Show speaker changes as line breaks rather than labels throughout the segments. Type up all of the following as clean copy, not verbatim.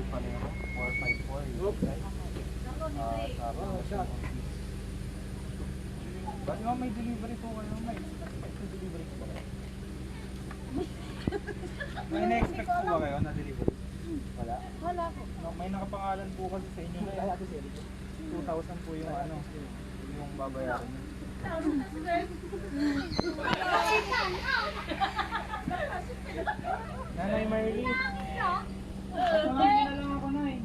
Paleho, 454. Ba't nga may delivery po kayo? May delivery po ba kayo? May na-expect po ba kayo na delivery? Wala?
Wala po.
May nakapangalan po kasi sa inyo na 2,000 po yung ano, yung babayaran niyo. Nanay Marley. Tumangin na lang ako, Nay.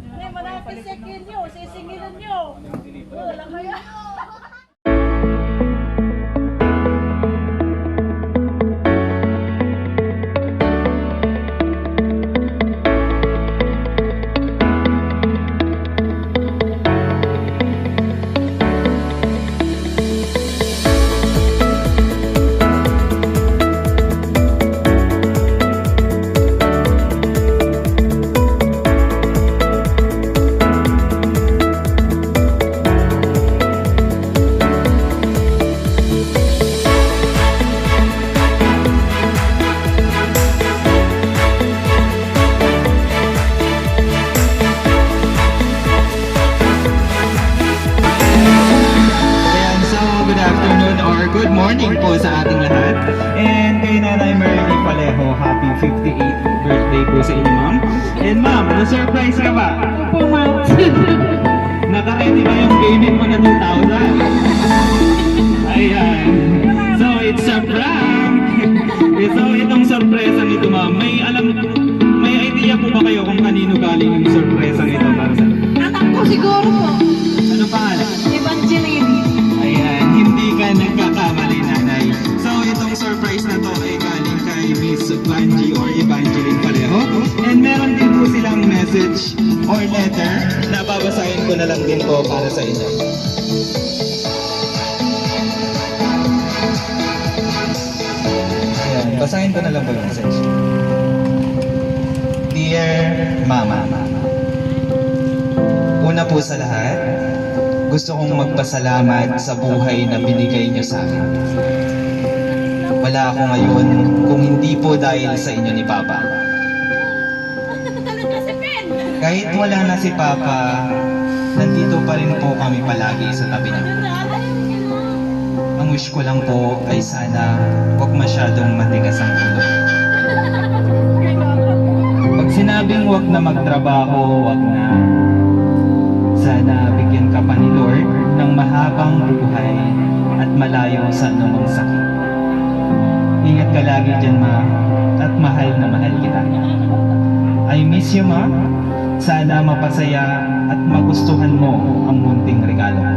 Hindi, malapit sa kinyo. Sisingilan nyo. Wala kaya.
Good morning po sa ating lahat. And kay Nanay Marley Paleho, happy 58th birthday po sa inyo, ma'am. And ma'am, na-surprise ka ba?
Opo, ma'am.
Naka-ready ba yung payment mo na 2,000? Ayan. So, it's a prank. So, itong sorpresa nito, ma'am, may idea po ba kayo kung kanino galing yung sorpresa nito para sa...
Anak ko siguro po.
Ano pangalan?
Evangeline.
Ayan, hindi ka nagkakamali, nanay. So, itong surprise na to ay galing kay Miss Banji or Evangeline Paleho. And meron din po silang message or letter na babasahin ko na lang din po para sa inyo. Ayan, basahin ko na lang po yung message. Dear Mama, una po sa lahat, gusto kong magpasalamat sa buhay na binigay niyo sa akin. Wala ako ngayon kung hindi po dahil sa inyo ni Papa. Kahit wala na si Papa, nandito pa rin po kami palagi sa tabi niya. Ang wish ko lang po ay sana huwag masyadong matigas ang ulo. Pag sinabing huwag na magtrabaho, huwag na. Sana bigyan ka pa ni Lord ng mahabang buhay at malayo sa anumang sakit. Ingat ka lagi dyan, Ma, at mahal na mahal kita. I miss you, Ma. Sana mapasaya at magustuhan mo ang munting regalo ko.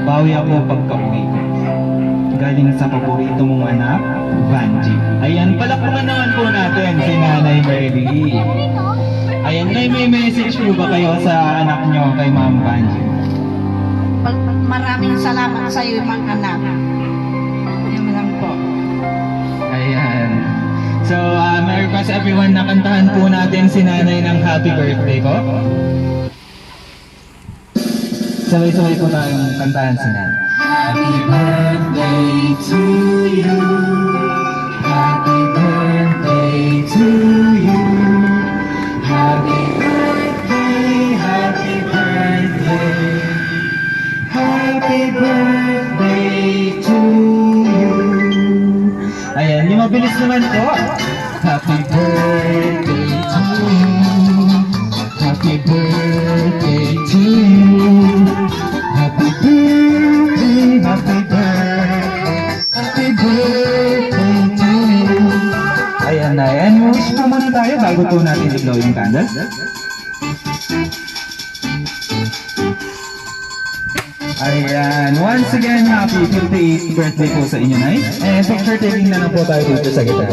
Bawi ako pagka-uwi ko. Galing sa paborito mong anak, Vanji. Ayan, palakpakan naman po natin si Nanay Marley. Ayan, may message po ba kayo sa anak nyo kay Ma'am Banji?
Maraming salamat sa iyo, mga anak. Yan lang po.
Ayan. So, may request everyone na kantahan po natin si Nanay ng happy birthday ko. Sabay-sabay po tayong kantahan si Nanay. Happy birthday to you. Happy birthday to you. Happy birthday, happy birthday, happy birthday to you. Ayan, yung mabilis naman po. Happy birthday to you. Happy birthday to you. Happy birthday, happy birthday, happy birthday to you. Ayan na yan. Wish po muna tayo bago po natin i-blow yung candles. Ayan. Once again, happy 58th birthday po sa inyo, Nay. And picture taking na lang po tayo dito sa gitara.